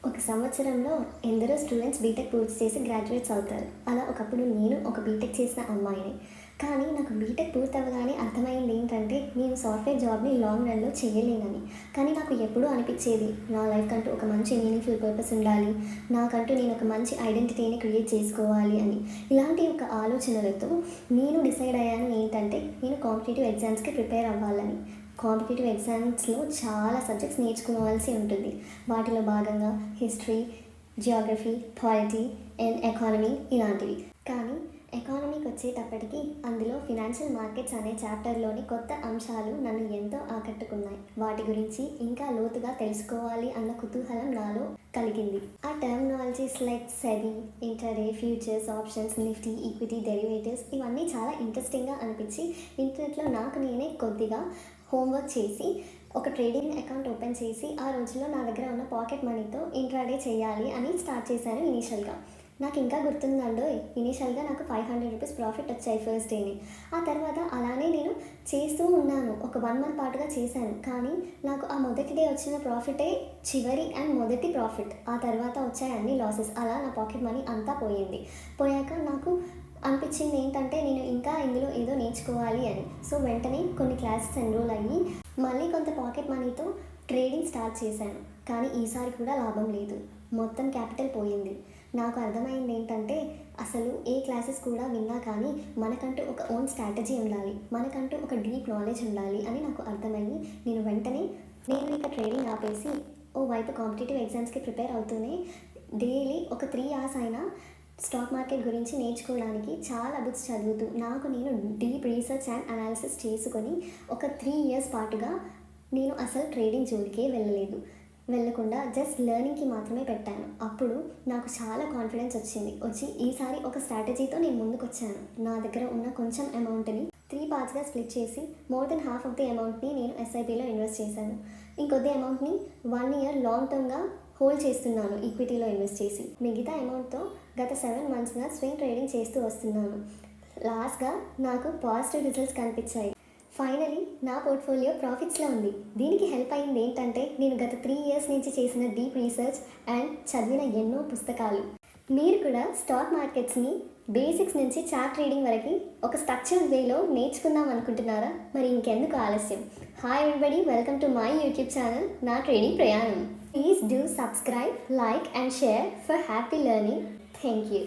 ఒక సంవత్సరంలో ఎందరో స్టూడెంట్స్ బీటెక్ పూర్తి చేసి గ్రాడ్యుయేట్స్ అవుతారు. అలా ఒకప్పుడు నేను ఒక బీటెక్ చేసిన అమ్మాయిని. కానీ నాకు బీటెక్ పూర్తి అవ్వగానే అర్థమైంది ఏంటంటే, నేను సాఫ్ట్‌వేర్ జాబ్‌ని లాంగ్ రన్‌లో చేయలేనని. కానీ నాకు ఎప్పుడూ అనిపిచ్చేది, నా లైఫ్‌కంటూ ఒక మంచి మీనింగ్‌ఫుల్ పర్పస్ ఉండాలి. నాకంటూ నేను ఒక మంచి ఐడెంటిటీని క్రియేట్ చేసుకోవాలి అని. ఇలాంటి ఒక ఆలోచనలతో నేను డిసైడ్ అయ్యాను ఏంటంటే, నేను కాంపిటీటివ్ ఎగ్జామ్స్‌కి ప్రిపేర్ అవ్వాలని. కాంపిటీటివ్ ఎగ్జామ్స్‌లో చాలా సబ్జెక్ట్స్ నేర్చుకోవాల్సి ఉంటుంది. వాటిలో భాగంగా history, Geography, polity and economy ఇలాంటివి. కానీ ఎకానమీకి వచ్చేటప్పటికి అందులో ఫినాన్షియల్ మార్కెట్స్ అనే చాప్టర్లోని కొత్త అంశాలు నన్ను ఎంతో ఆకట్టుకున్నాయి. వాటి గురించి ఇంకా లోతుగా తెలుసుకోవాలి అన్న కుతూహలం నాలో కలిగింది. ఆ terminologies like SEBI, intraday, futures, options, Nifty, equity, derivatives ఇవన్నీ చాలా ఇంట్రెస్టింగ్‌గా అనిపించి ఇంటర్నెట్‌లో నాకు నేనే కొద్దిగా హోంవర్క్ చేసి ఒక ట్రేడింగ్ అకౌంట్ ఓపెన్ చేసి ఆ రోజుల్లో నా దగ్గర ఉన్న పాకెట్ మనీతో ఇంట్రాడే చేయాలి అని స్టార్ట్ చేశాను ఇనీషియల్‌గా. నాకు ఇంకా గుర్తుందండోయ్, ఇనీషియల్‌గా నాకు ₹500 ప్రాఫిట్ వచ్చాయి ఫస్ట్ డేనే. ఆ తర్వాత అలానే నేను చేస్తూ ఉన్నాను. ఒక 1 మంత్ పాటుగా చేశాను. కానీ నాకు ఆ మొదటి డే వచ్చిన ప్రాఫిటే చివరి అండ్ మొదటి ప్రాఫిట్. ఆ తర్వాత వచ్చాయి అన్ని లాసెస్. అలా నా పాకెట్ మనీ అంతా పోయింది. పోయాక నాకు అనిపించింది ఏంటంటే, నేను ఇంకా ఇందులో ఏదో నేర్చుకోవాలి అని. సో వెంటనే కొన్ని క్లాసెస్ ఎన్రోల్ అయ్యి మళ్ళీ కొంత పాకెట్ మనీతో ట్రేడింగ్ స్టార్ట్ చేశాను. కానీ ఈసారి కూడా లాభం లేదు. మొత్తం క్యాపిటల్ పోయింది. నాకు అర్థమైంది ఏంటంటే, అసలు ఏ క్లాసెస్ కూడా విన్నా కానీ మనకంటూ ఒక ఓన్ స్ట్రాటజీ ఉండాలి. మనకంటూ ఒక డీప్ నాలెడ్జ్ ఉండాలి అని నాకు అర్థమయ్యి నేను వెంటనే ఇక ట్రేడింగ్ ఆపేసి ఓ వైపు కాంపిటీటివ్ ఎగ్జామ్స్‌కి ప్రిపేర్ అవుతూనే డైలీ ఒక 3 అవర్స్ అయినా స్టాక్ మార్కెట్ గురించి నేర్చుకోవడానికి చాలా బుక్స్ చదువుతూ నాకు నేను డీప్ రీసెర్చ్ అండ్ అనాలిసిస్ చేసుకొని ఒక 3 ఇయర్స్ పాటుగా నేను అసలు ట్రేడింగ్ జోలికే వెళ్ళలేదు. వెళ్ళకుండా జస్ట్ లెర్నింగ్‌కి మాత్రమే పెట్టాను. అప్పుడు నాకు చాలా కాన్ఫిడెన్స్ వచ్చి ఈసారి ఒక స్ట్రాటజీతో నేను ముందుకొచ్చాను. నా దగ్గర ఉన్న కొంచెం అమౌంట్‌ని 3 పార్ట్స్‌గా స్ప్లిట్ చేసి more than half of the అమౌంట్‌ని నేను ఎస్ఐపిలో ఇన్వెస్ట్ చేశాను. ఇంకొద్ది అమౌంట్‌ని 1 ఇయర్ లాంగ్ టర్మ్‌గా హోల్డ్ చేస్తున్నాను ఈక్విటీలో ఇన్వెస్ట్ చేసి. మిగతా అమౌంట్‌తో గత 7 మంత్స్‌గా స్వింగ్ ట్రేడింగ్ చేస్తూ వస్తున్నాను. లాస్ట్‌గా నాకు పాజిటివ్ రిజల్ట్స్ కనిపించాయి. ఫైనలీ నా పోర్ట్ఫోలియో ప్రాఫిట్స్‌లో ఉంది. దీనికి హెల్ప్ అయింది ఏంటంటే, నేను గత 3 ఇయర్స్ నుంచి చేసిన డీప్ రీసెర్చ్ అండ్ చదివిన ఎన్నో పుస్తకాలు. మీరు కూడా స్టాక్ మార్కెట్స్‌ని బేసిక్స్ నుంచి చార్ట్ ట్రేడింగ్ వరకు ఒక స్ట్రక్చర్డ్ వేలో నేర్చుకుందాం అనుకుంటున్నారా? మరి ఇంకెందుకు ఆలస్యం? Hi everybody, welcome to my YouTube channel నా ట్రేడింగ్ ప్రయాణం. Please do subscribe, like and share for happy learning. Thank you.